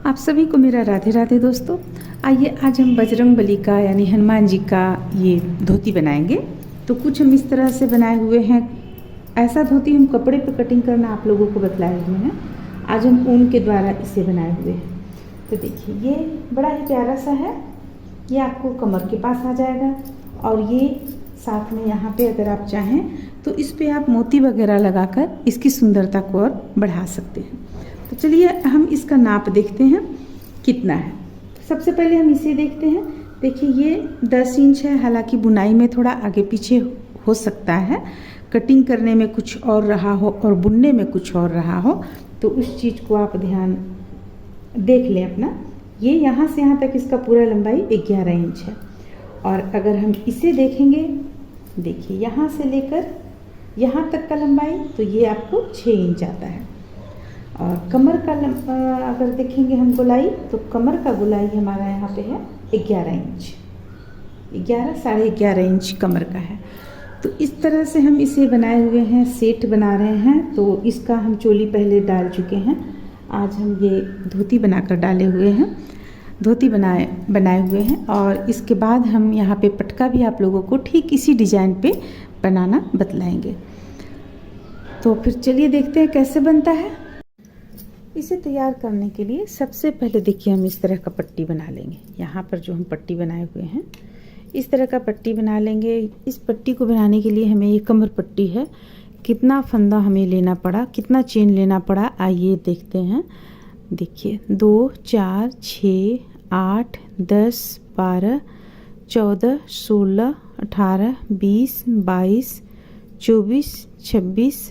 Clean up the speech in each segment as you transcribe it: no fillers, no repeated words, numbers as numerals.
आप सभी को मेरा राधे राधे दोस्तों। आइए आज हम बजरंगबली का यानी हनुमान जी का ये धोती बनाएंगे। तो कुछ हम इस तरह से बनाए हुए हैं। ऐसा धोती हम कपड़े पे कटिंग करना आप लोगों को बतलाए हुए हैं। आज हम ऊन के द्वारा इसे बनाए हुए हैं। तो देखिए ये बड़ा ही प्यारा सा है। ये आपको कमर के पास आ जाएगा और ये साथ में यहाँ पे अगर आप चाहें तो इस पे आप मोती वगैरह लगाकर इसकी सुंदरता को और बढ़ा सकते हैं। तो चलिए हम इसका नाप देखते हैं कितना है। सबसे पहले हम इसे देखते हैं। देखिए ये 10 इंच है। हालांकि बुनाई में थोड़ा आगे पीछे हो सकता है, कटिंग करने में कुछ और रहा हो और बुनने में कुछ और रहा हो, तो उस चीज़ को आप ध्यान देख लें अपना। ये यहाँ से यहाँ तक इसका पूरा लंबाई 11 इंच है। और अगर हम इसे देखेंगे, देखिए यहाँ से लेकर यहाँ तक का लंबाई, तो ये आपको 6 इंच आता है। और कमर का अगर देखेंगे हम गोलाई, तो कमर का गोलाई हमारा यहाँ पे है 11 इंच, 11 - 11.5 इंच कमर का है। तो इस तरह से हम इसे बनाए हुए हैं, सेट बना रहे हैं। तो इसका हम चोली पहले डाल चुके हैं। आज हम ये धोती बनाकर डाले हुए हैं, धोती बनाए हुए हैं। और इसके बाद हम यहाँ पे पटका भी आप लोगों को ठीक इसी डिज़ाइन पे बनाना बतलाएंगे। तो फिर चलिए देखते हैं कैसे बनता है। इसे तैयार करने के लिए सबसे पहले देखिए हम इस तरह का पट्टी बना लेंगे। यहाँ पर जो हम पट्टी बनाए हुए हैं, इस तरह का पट्टी बना लेंगे। इस पट्टी को बनाने के लिए हमें ये कमर पट्टी है, कितना फंदा हमें लेना पड़ा, कितना चेन लेना पड़ा, आइए देखते हैं। देखिए 2 4 6 8 10 12 14 16 18 20 22 24 26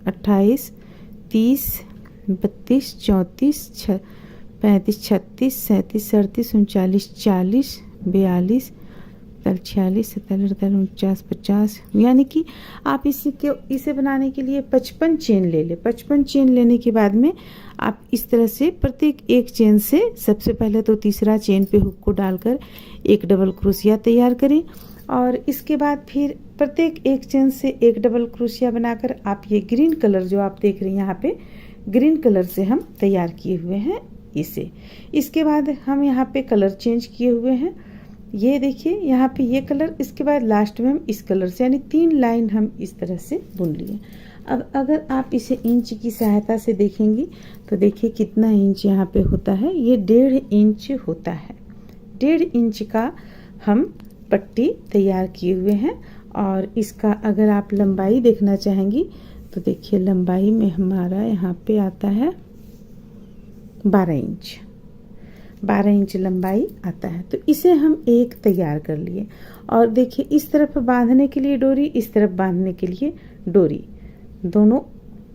28 30 32 34 35 36 37 38 39 40 42 46 47 48 49 50, यानी कि आप इसे बनाने के लिए 55 चेन ले लें। 55 चेन लेने के बाद में आप इस तरह से प्रत्येक एक चेन से सबसे पहले तो तीसरा चेन पे हुक को डालकर एक डबल क्रोशिया तैयार करें। और इसके बाद फिर प्रत्येक एक चेन से एक डबल क्रोशिया बनाकर आप ये ग्रीन कलर जो आप देख रहे हैं यहाँ पे, ग्रीन कलर से हम तैयार किए हुए हैं इसे। इसके बाद हम यहाँ पे कलर चेंज किए हुए हैं। ये देखिए यहाँ पे ये कलर, इसके बाद लास्ट में हम इस कलर से, यानी 3 लाइन हम इस तरह से बुन लिए। अब अगर आप इसे इंच की सहायता से देखेंगी तो देखिए कितना इंच यहाँ पे होता है। ये 1.5 इंच होता है। 1.5 इंच का हम पट्टी तैयार किए हुए हैं। और इसका अगर आप लंबाई देखना चाहेंगी तो देखिए लंबाई में हमारा यहाँ पे आता है 12 इंच, 12 इंच लंबाई आता है। तो इसे हम एक तैयार कर लिए। और देखिए इस तरफ बांधने के लिए डोरी, इस तरफ बांधने के लिए डोरी, दोनों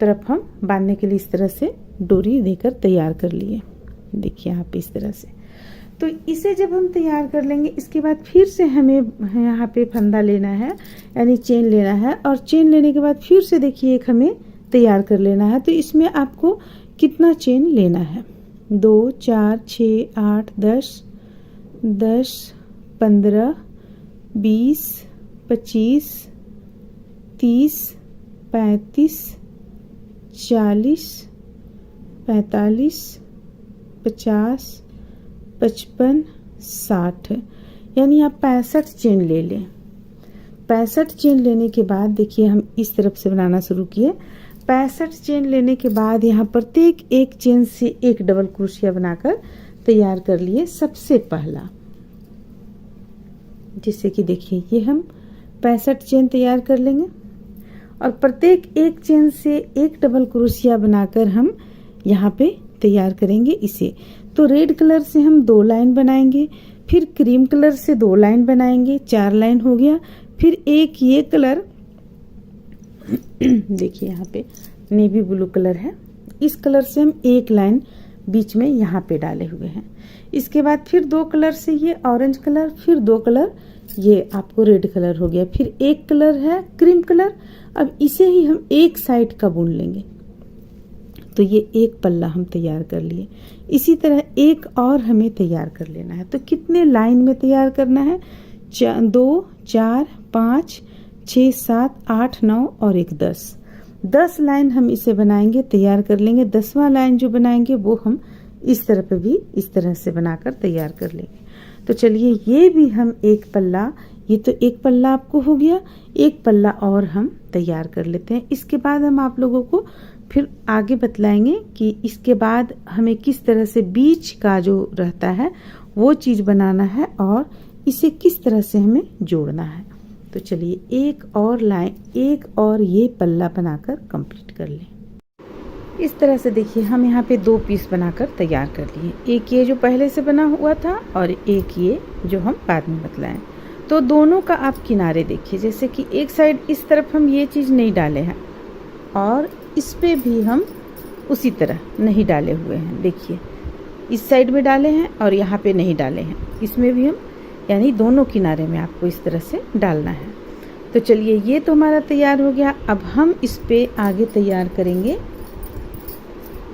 तरफ हम बांधने के लिए इस तरह से डोरी देकर तैयार कर लिए। देखिए आप इस तरह से। तो इसे जब हम तैयार कर लेंगे, इसके बाद फिर से हमें यहाँ पे फंदा लेना है, यानी चेन लेना है। और चेन लेने के बाद फिर से देखिए एक हमें तैयार कर लेना है। तो इसमें आपको कितना चेन लेना है, 2 4 6 8 10 10 15 20 25 30 35 40 45 50 55 60, यानी आप 65 चेन ले लें। 65 चेन लेने के बाद देखिए हम इस तरफ से बनाना शुरू किए। 65 चेन लेने के बाद यहाँ प्रत्येक एक चेन से एक डबल क्रोशिया बनाकर तैयार कर लिए सबसे पहला। जिससे कि देखिए ये हम 65 चेन तैयार कर लेंगे। और प्रत्येक एक चेन से एक डबल क्रोशिया बनाकर हम यहाँ पे तैयार करेंगे इसे। तो रेड कलर से हम 2 लाइन बनाएंगे, फिर क्रीम कलर से 2 लाइन बनाएंगे, 4 लाइन हो गया। फिर एक ये कलर देखिए यहाँ पे नेवी ब्लू कलर है, इस कलर से हम 1 लाइन बीच में यहाँ पे डाले हुए हैं। इसके बाद फिर 2 कलर से ये ऑरेंज कलर, फिर 2 कलर ये आपको रेड कलर हो गया, फिर एक कलर है क्रीम कलर। अब इसे ही हम एक साइड का बुन लेंगे। तो ये एक पल्ला हम तैयार कर लिए। इसी तरह एक और हमें तैयार कर लेना है। तो कितने लाइन में तैयार करना है, 2 4 5 6 7 8 9 और एक 10 लाइन हम इसे बनाएंगे, तैयार कर लेंगे। 10वां लाइन जो बनाएंगे वो हम इस तरह पे भी इस तरह से बनाकर तैयार कर लेंगे। तो चलिए ये भी हम एक पल्ला, ये तो एक पल्ला आपको हो गया, एक पल्ला और हम तैयार कर लेते हैं। इसके बाद हम आप लोगों को फिर आगे बतलाएंगे कि इसके बाद हमें किस तरह से बीच का जो रहता है वो चीज़ बनाना है और इसे किस तरह से हमें जोड़ना है। तो चलिए एक और लाइन, एक और ये पल्ला बनाकर कंप्लीट कर लें। इस तरह से देखिए हम यहाँ पे 2 पीस बनाकर तैयार कर लिए, एक ये जो पहले से बना हुआ था और एक ये जो हम बाद में बतलाएं। तो दोनों का आप किनारे देखिए, जैसे कि एक साइड इस तरफ हम ये चीज़ नहीं डाले हैं और इस पे भी हम उसी तरह नहीं डाले हुए हैं। देखिए इस साइड में डाले हैं और यहाँ पे नहीं डाले हैं, इसमें भी हम यानी दोनों किनारे में आपको इस तरह से डालना है। तो चलिए ये तो हमारा तैयार हो गया। अब हम इस पे आगे तैयार करेंगे,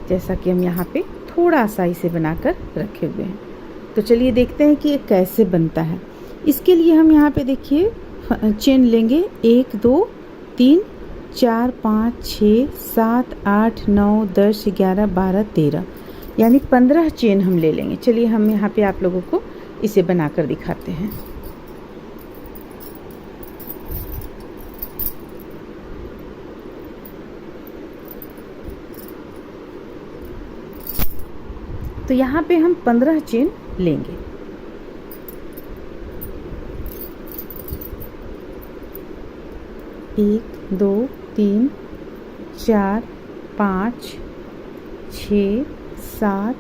जैसा कि हम यहाँ पे थोड़ा सा इसे बनाकर रखे हुए हैं। तो चलिए देखते हैं कि ये कैसे बनता है। इसके लिए हम यहाँ पे देखिए चेन लेंगे 1 2 3 4 5 6 7 8 9 10 11 12 13 यानी 15 चेन हम ले लेंगे। चलिए हम यहाँ पे आप लोगों को इसे बनाकर दिखाते हैं। तो यहाँ पे हम 15 चेन लेंगे। एक 2 3 4 5 6 7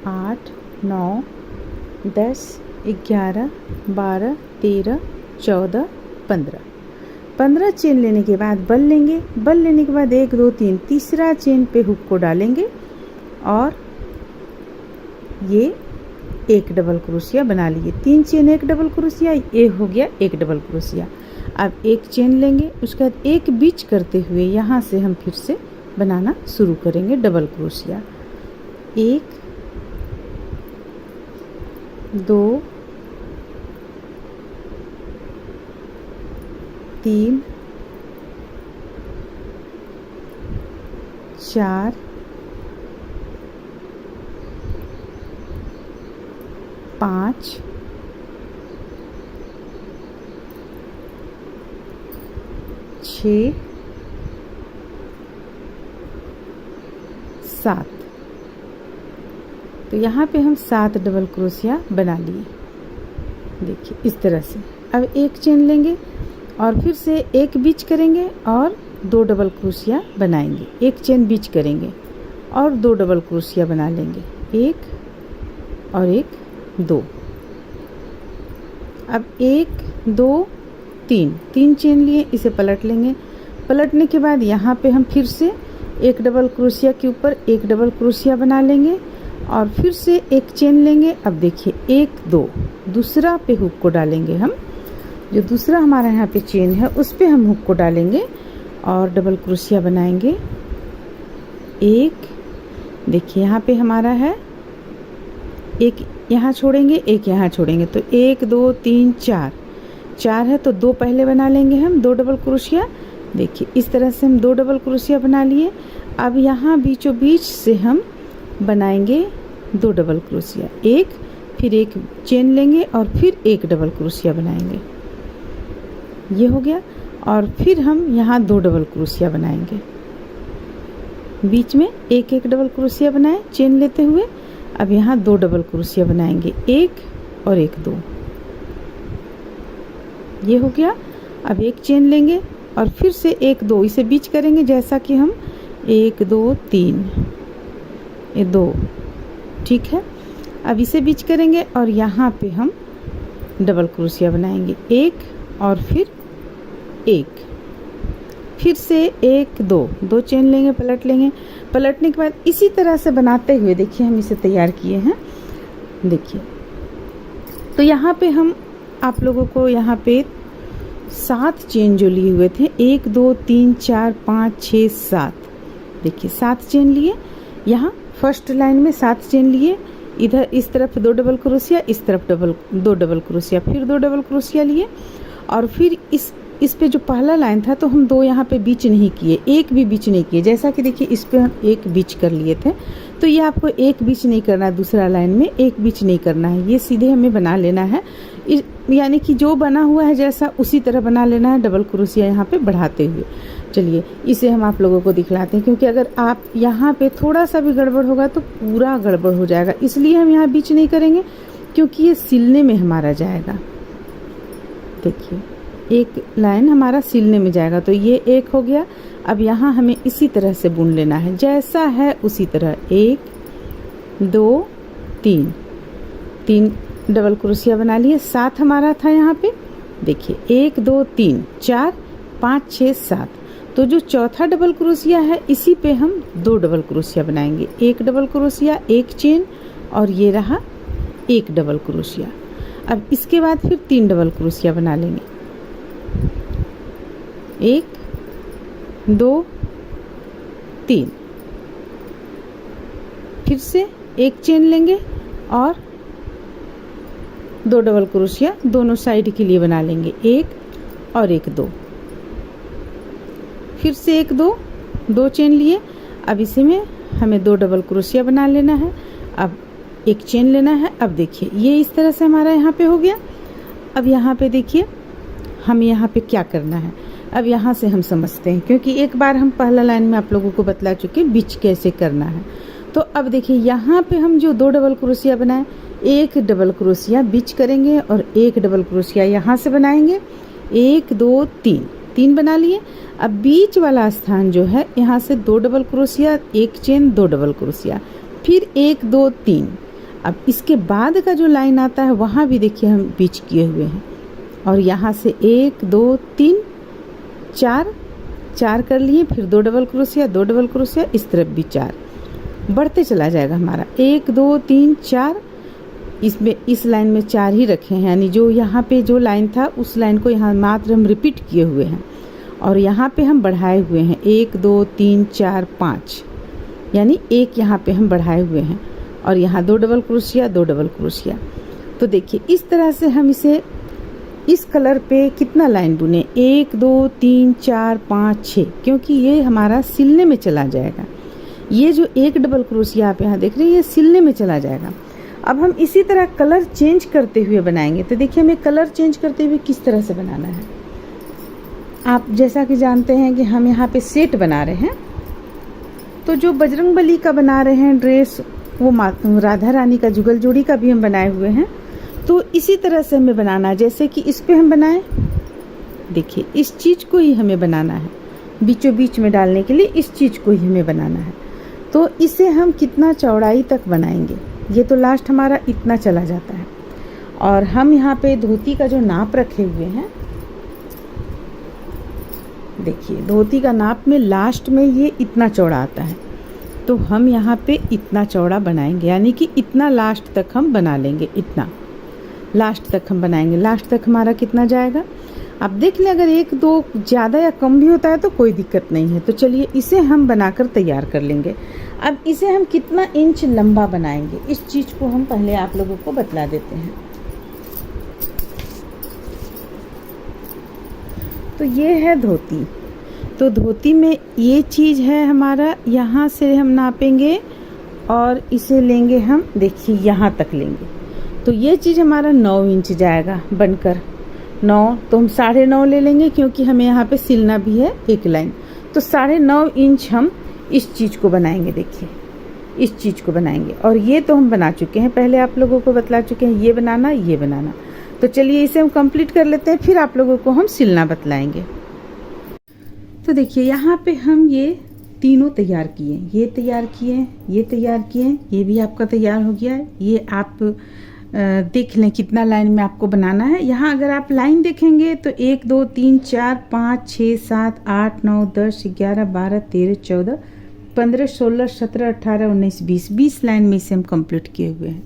8 9 10 11 12 13 14 15 चेन लेने के बाद बल लेंगे। बल लेने के बाद 1 2 3 तीसरा चेन पे हुक को डालेंगे और ये एक डबल क्रोशिया बना लिए। 3 चेन एक डबल क्रोशिया, ये हो गया एक डबल क्रोशिया। अब एक चेन लेंगे, उसके बाद एक बीच करते हुए यहाँ से हम फिर से बनाना शुरू करेंगे डबल क्रोशिया। 1 2 3 4 5 6 7। तो यहाँ पे हम 7 डबल क्रोशिया बना लिए। देखिए इस तरह से। अब एक चेन लेंगे और फिर से एक बीच करेंगे और 2 डबल क्रोशिया बनाएंगे। एक चेन बीच करेंगे और 2 डबल क्रोशिया बना लेंगे, 1 और 1 2। अब 1 2 3 चेन लिए, इसे पलट लेंगे। पलटने के बाद यहाँ पे हम फिर से एक डबल क्रोशिया के ऊपर एक डबल क्रोशिया बना लेंगे और फिर से एक चेन लेंगे। अब देखिए 1 2 दूसरा पे हुक को डालेंगे। हम जो दूसरा हमारा यहाँ पे चेन है उस पे हम हुक को डालेंगे और डबल क्रोशिया बनाएंगे। एक देखिए यहाँ पे हमारा है, एक यहाँ छोड़ेंगे एक यहाँ छोड़ेंगे, तो 1 2 3 4 है तो 2 पहले बना लेंगे हम 2 डबल क्रोशिया। देखिए इस तरह से हम 2 डबल क्रोशिया बना लिए। अब यहाँ बीचों बीच से हम बनाएंगे 2 डबल क्रोशिया, एक फिर एक चेन लेंगे और फिर एक डबल क्रोशिया बनाएंगे। ये हो गया। और फिर हम यहाँ 2 डबल क्रोशिया बनाएंगे, बीच में एक एक डबल क्रोशिया बनाए चेन लेते हुए। अब यहाँ 2 डबल क्रोशिया बनाएंगे, एक और एक 2। ये हो गया। अब एक चेन लेंगे और फिर से 1 2 इसे बीच करेंगे, जैसा कि हम 1 2 3 ये 2, ठीक है। अब इसे बीच करेंगे और यहाँ पे हम डबल क्रोशिया बनाएंगे, एक और फिर एक, फिर से 1 2 चेन लेंगे, पलट लेंगे। पलटने के बाद इसी तरह से बनाते हुए देखिए हम इसे तैयार किए हैं। देखिए तो यहाँ पे हम आप लोगों को यहाँ पे 7 चेन जो लिए हुए थे, 1 2 3 4 5 6 7, देखिए 7 चेन लिए। यहाँ फर्स्ट लाइन में 7 चेन लिए, इधर इस तरफ 2 डबल क्रोशिया, इस तरफ 2 डबल क्रोशिया, फिर 2 डबल क्रोशिया लिए। और फिर इस पे जो पहला लाइन था तो हम 2 यहाँ पे बीच नहीं किए, एक भी बीच नहीं किए, जैसा कि देखिए इस पे हम एक बीच कर लिए थे। तो ये आपको एक बीच नहीं करना, दूसरा लाइन में एक बीच नहीं करना है, ये सीधे हमें बना लेना है। यानी कि जो बना हुआ है जैसा उसी तरह बना लेना है, डबल क्रोशिया यहाँ पे बढ़ाते हुए। चलिए इसे हम आप लोगों को दिखलाते हैं, क्योंकि अगर आप यहाँ पे थोड़ा सा भी गड़बड़ होगा तो पूरा गड़बड़ हो जाएगा, इसलिए हम यहाँ बीच नहीं करेंगे, क्योंकि ये सिलने में हमारा जाएगा। देखिए एक लाइन हमारा सिलने में जाएगा, तो ये एक हो गया। अब यहाँ हमें इसी तरह से बुन लेना है, जैसा है उसी तरह। 1 2 3 3 डबल क्रोशिया बना लिए, 7 हमारा था यहाँ पे। देखिए 1 2 3 4 5 6 7, तो जो चौथा डबल क्रोशिया है इसी पे हम 2 डबल क्रोशिया बनाएंगे। 1 डबल क्रोशिया, 1 चेन, और ये रहा 1 डबल क्रोशिया। अब इसके बाद फिर 3 डबल क्रोशिया बना लेंगे। 1 2 3, फिर से 1 चेन लेंगे और 2 डबल क्रोशिया दोनों साइड के लिए बना लेंगे। 1 और 1 2, फिर से 1 2 2 चेन लिए। अब इसी में हमें 2 डबल क्रोशिया बना लेना है, अब 1 चेन लेना है। अब देखिए ये इस तरह से हमारा यहाँ पे हो गया। अब यहाँ पे देखिए हम यहाँ पे क्या करना है, अब यहाँ से हम समझते हैं, क्योंकि एक बार हम पहला लाइन में आप लोगों को बतला चुके बिच कैसे करना है। तो अब देखिए यहाँ पे हम जो 2 डबल क्रोशिया बनाए, 1 डबल क्रोशिया बीच करेंगे और 1 डबल क्रोशिया यहाँ से बनाएंगे। 1 2 3 3 बना लिए। अब बीच वाला स्थान जो है यहाँ से 2 double crochet, 1 chain, 2 double crochet, फिर 1 2 3। अब इसके बाद का जो लाइन आता है वहाँ भी देखिए हम बीच किए हुए हैं, और यहाँ से 1 2 3 4 4 कर लिए, फिर 2 डबल क्रोशिया, 2 डबल क्रोशिया, इस तरफ भी 4 बढ़ते चला जाएगा हमारा। 1 2 3 4, इसमें इस लाइन में 4 ही रखे हैं, यानी जो यहाँ पे जो लाइन था उस लाइन को यहाँ मात्र हम रिपीट किए हुए हैं, और यहाँ पे हम बढ़ाए हुए हैं 1 2 3 4 5, यानी 1 यहाँ पे हम बढ़ाए हुए हैं, और यहाँ 2 डबल क्रोशिया, 2 डबल क्रोशिया। तो देखिए इस तरह से हम इसे इस कलर पे कितना लाइन बुने, 1 2 3 4 5 6, क्योंकि ये हमारा सिलने में चला जाएगा। ये जो 1 डबल क्रोशिया आप यहाँ देख रहे हैं ये सिलने में चला जाएगा। अब हम इसी तरह कलर चेंज करते हुए बनाएंगे। तो देखिए हमें कलर चेंज करते हुए किस तरह से बनाना है। आप जैसा कि जानते हैं कि हम यहाँ पे सेट बना रहे हैं, तो जो बजरंगबली का बना रहे हैं ड्रेस, वो राधा रानी का जुगल जोड़ी का भी हम बनाए हुए हैं। तो इसी तरह से हमें बनाना है, जैसे कि इस पे हम बनाएं। देखिए इस चीज़ को ही हमें बनाना है, बीचों बीच में डालने के लिए इस चीज़ को ही हमें बनाना है। तो इसे हम कितना चौड़ाई तक बनाएंगे, ये तो लास्ट हमारा इतना चला जाता है। और हम यहाँ पे धोती का जो नाप रखे हुए हैं, देखिए धोती का नाप में लास्ट में ये इतना चौड़ा आता है, तो हम यहाँ पे इतना चौड़ा बनाएंगे, यानी कि इतना लास्ट तक हम बना लेंगे, इतना लास्ट तक हम बनाएंगे। लास्ट तक हमारा कितना जाएगा आप देख लें, अगर 1 2 ज़्यादा या कम भी होता है तो कोई दिक्कत नहीं है। तो चलिए इसे हम बनाकर तैयार कर लेंगे। अब इसे हम कितना इंच लंबा बनाएंगे, इस चीज़ को हम पहले आप लोगों को बतला देते हैं। तो ये है धोती, तो धोती में ये चीज़ है हमारा, यहाँ से हम नापेंगे और इसे लेंगे हम, देखिए यहाँ तक लेंगे, तो ये चीज़ हमारा 9 इंच जाएगा बनकर। 9 तो हम 9.5 ले लेंगे, क्योंकि हमें यहाँ पे सिलना भी है एक लाइन। तो 9.5 इंच हम इस चीज़ को बनाएंगे। देखिए इस चीज़ को बनाएंगे, और ये तो हम बना चुके हैं, पहले आप लोगों को बतला चुके हैं ये बनाना ये बनाना। तो चलिए इसे हम कंप्लीट कर लेते हैं, फिर आप लोगों को हम सिलना बतलाएंगे। तो देखिए यहाँ पे हम ये तीनों तैयार किए, ये तैयार किए, ये तैयार किए, ये भी आपका तैयार हो गया है। ये आप देख लें कितना लाइन में आपको बनाना है। यहाँ अगर आप लाइन देखेंगे तो 1 2 3 4 5 6 7 8 9 10 11 12 13 14 15 16 17 18 19 20 20 लाइन में इसे हम कंप्लीट किए हुए हैं।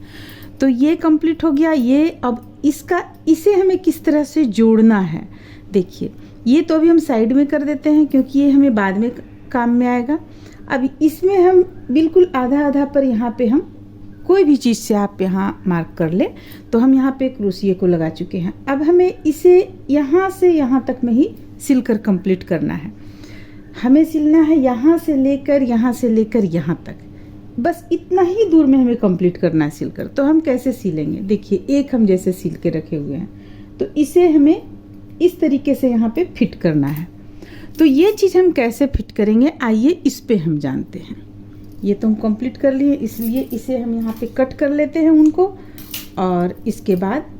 तो ये कंप्लीट हो गया। ये अब इसे हमें किस तरह से जोड़ना है, देखिए ये तो अभी हम साइड में कर देते हैं, क्योंकि ये हमें बाद में काम में आएगा। अब इसमें हम बिल्कुल आधा आधा पर यहाँ पे हम कोई भी चीज़ से आप यहाँ मार्क कर ले, तो हम यहाँ पे क्रोशिये को लगा चुके हैं। अब हमें इसे यहाँ से यहाँ तक में ही सिलकर कंप्लीट करना है। हमें सिलना है यहाँ से लेकर यहाँ तक, बस इतना ही दूर में हमें कंप्लीट करना है सिल कर। तो हम कैसे सिलेंगे, देखिए एक हम जैसे सिल के रखे हुए हैं, तो इसे हमें इस तरीके से यहाँ पे फिट करना है। तो ये चीज़ हम कैसे फिट करेंगे, आइए इस पे हम जानते हैं। ये तो हम कंप्लीट कर लिए, इसलिए इसे हम यहाँ पे कट कर लेते हैं उनको। और इसके बाद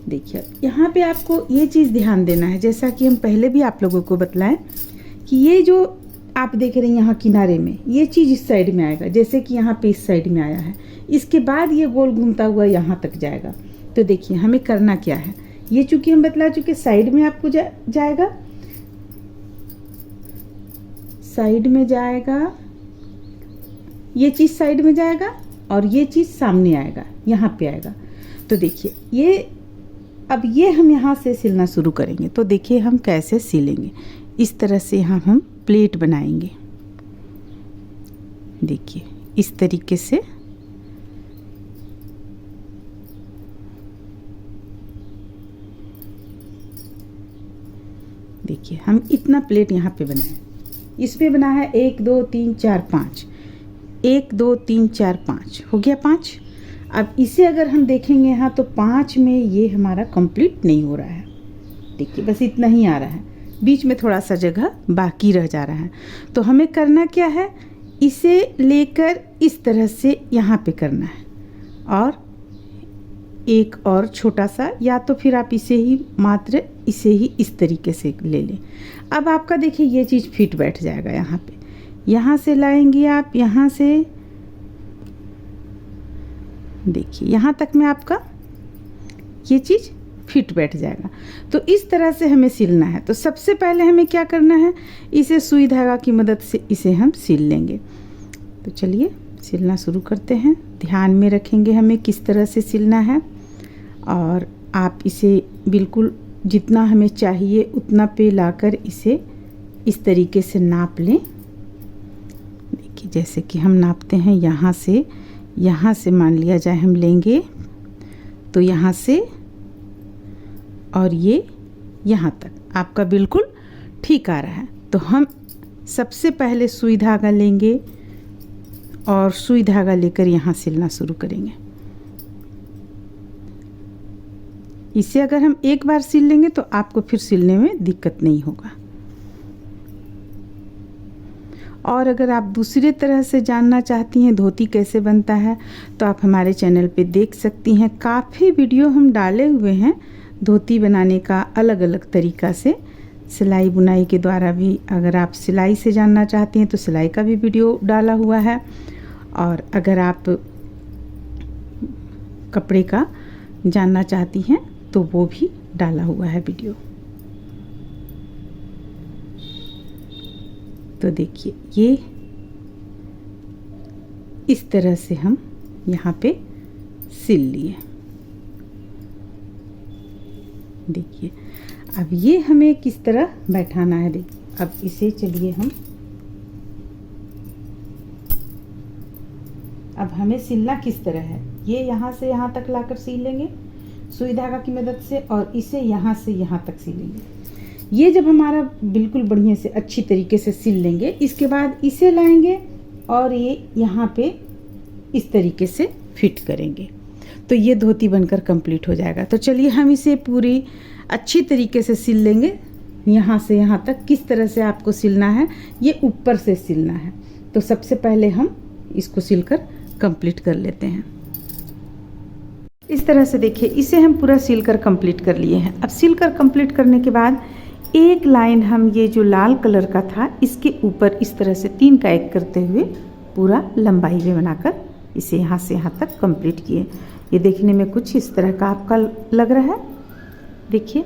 देखिए यहाँ पे आपको ये चीज़ ध्यान देना है, जैसा कि हम पहले भी आप लोगों को बतलाएं कि ये जो आप देख रहे हैं यहाँ किनारे में, ये चीज़ इस साइड में आएगा, जैसे कि यहाँ पे इस साइड में आया है। इसके बाद ये गोल घूमता हुआ यहाँ तक जाएगा। तो देखिए हमें करना क्या है, ये चूंकि हम बतला चुके साइड में आपको जाएगा, साइड में जाएगा, ये चीज़ साइड में जाएगा और ये चीज़ सामने आएगा, यहाँ पे आएगा। तो देखिए ये अब ये हम यहाँ से सिलना शुरू करेंगे। तो देखिए हम कैसे सिलेंगे, इस तरह से यहाँ हम प्लेट बनाएंगे। देखिए इस तरीके से देखिए हम इतना प्लेट यहाँ पे बनाए, इसमें बना है 1 2 3 4 5, 1 2 3 4 5 हो गया 5। अब इसे अगर हम देखेंगे यहाँ तो 5 में ये हमारा कंप्लीट नहीं हो रहा है। देखिए बस इतना ही आ रहा है, बीच में थोड़ा सा जगह बाकी रह जा रहा है। तो हमें करना क्या है, इसे लेकर इस तरह से यहाँ पे करना है और एक और छोटा सा, या तो फिर आप इसे ही मात्र इसे ही इस तरीके से ले लें। अब आपका देखिए ये चीज़ फिट बैठ जाएगा यहाँ पे। यहाँ से लाएंगे आप, यहाँ से देखिए यहाँ तक में आपका ये चीज़ फिट बैठ जाएगा। तो इस तरह से हमें सिलना है। तो सबसे पहले हमें क्या करना है, इसे सुई धागा की मदद से इसे हम सिल लेंगे। तो चलिए सिलना शुरू करते हैं। ध्यान में रखेंगे हमें किस तरह से सिलना है, और आप इसे बिल्कुल जितना हमें चाहिए उतना पे लाकर इसे इस तरीके से नाप लें। देखिए जैसे कि हम नापते हैं, यहाँ से मान लिया जाए हम लेंगे तो यहाँ से और ये यहाँ तक आपका बिल्कुल ठीक आ रहा है। तो हम सबसे पहले सुई धागा लेंगे और सुई धागा लेकर यहाँ सिलना शुरू करेंगे। इसे अगर हम एक बार सिल लेंगे तो आपको फिर सिलने में दिक्कत नहीं होगा। और अगर आप दूसरे तरह से जानना चाहती हैं धोती कैसे बनता है, तो आप हमारे चैनल पे देख सकती हैं। काफ़ी वीडियो हम डाले हुए हैं धोती बनाने का अलग अलग तरीका से, सिलाई बुनाई के द्वारा भी। अगर आप सिलाई से जानना चाहती हैं तो सिलाई का भी वीडियो डाला हुआ है, और अगर आप कपड़े का जानना चाहती हैं तो वो भी डाला हुआ है वीडियो। तो देखिए ये इस तरह से हम यहाँ पे सिल लिए। देखिए अब ये हमें किस तरह बैठाना है। देखिए अब इसे चलिए अब हमें सिलना किस तरह है, ये यहाँ से यहाँ तक लाकर सिल लेंगे सुई धागा की मदद से, और इसे यहाँ से यहाँ तक सिलेंगे। ये जब हमारा बिल्कुल बढ़िया से अच्छी तरीके से सिल लेंगे, इसके बाद इसे लाएंगे और ये यहाँ पे इस तरीके से फिट करेंगे। तो ये धोती बनकर कंप्लीट हो जाएगा। तो चलिए हम इसे पूरी अच्छी तरीके से सिल लेंगे। यहाँ से यहाँ तक किस तरह से आपको सिलना है, ये ऊपर से सिलना है। तो सबसे पहले हम इसको सिलकर कंप्लीट कर लेते हैं। इस तरह से देखिए इसे हम पूरा सिलकर कंप्लीट कर लिए हैं। अब सिलकर कंप्लीट करने के बाद एक लाइन हम ये जो लाल कलर का था इसके ऊपर इस तरह से 3 का 1 करते हुए पूरा लंबाई में बनाकर इसे यहाँ से यहाँ तक कंप्लीट किए। ये देखने में कुछ इस तरह का आपका लग रहा है। देखिए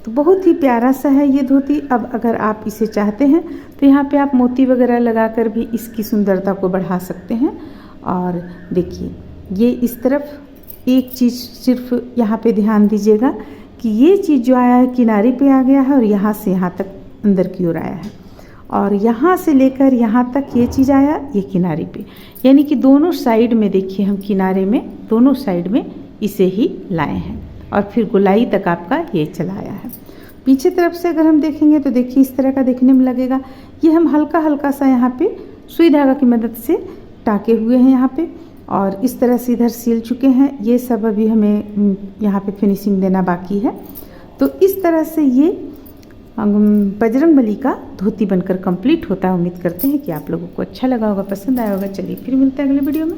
तो बहुत ही प्यारा सा है ये धोती। अब अगर आप इसे चाहते हैं तो यहाँ पे आप मोती वगैरह लगाकर भी इसकी सुंदरता को बढ़ा सकते हैं। और देखिए ये इस तरफ एक चीज़ सिर्फ यहाँ पे ध्यान दीजिएगा कि ये चीज़ जो आया है किनारे पे आ गया है और यहाँ से यहाँ तक अंदर की ओर आया है, और यहाँ से लेकर यहाँ तक ये चीज़ आया ये किनारे पे, यानी कि दोनों साइड में देखिए हम किनारे में दोनों साइड में इसे ही लाए हैं और फिर गोलाई तक आपका ये चला आया है। पीछे तरफ से अगर हम देखेंगे तो देखिए इस तरह का देखने में लगेगा। ये हम हल्का हल्का सा यहाँ पे सुई धागा की मदद से टाके हुए हैं यहाँ पे, और इस तरह से इधर सिल चुके हैं। ये सब अभी हमें यहाँ पे फिनिशिंग देना बाकी है। तो इस तरह से ये बजरंगबली का धोती बनकर कंप्लीट होता है। उम्मीद करते हैं कि आप लोगों को अच्छा लगा होगा, पसंद आया होगा। चलिए फिर मिलते हैं अगले वीडियो में।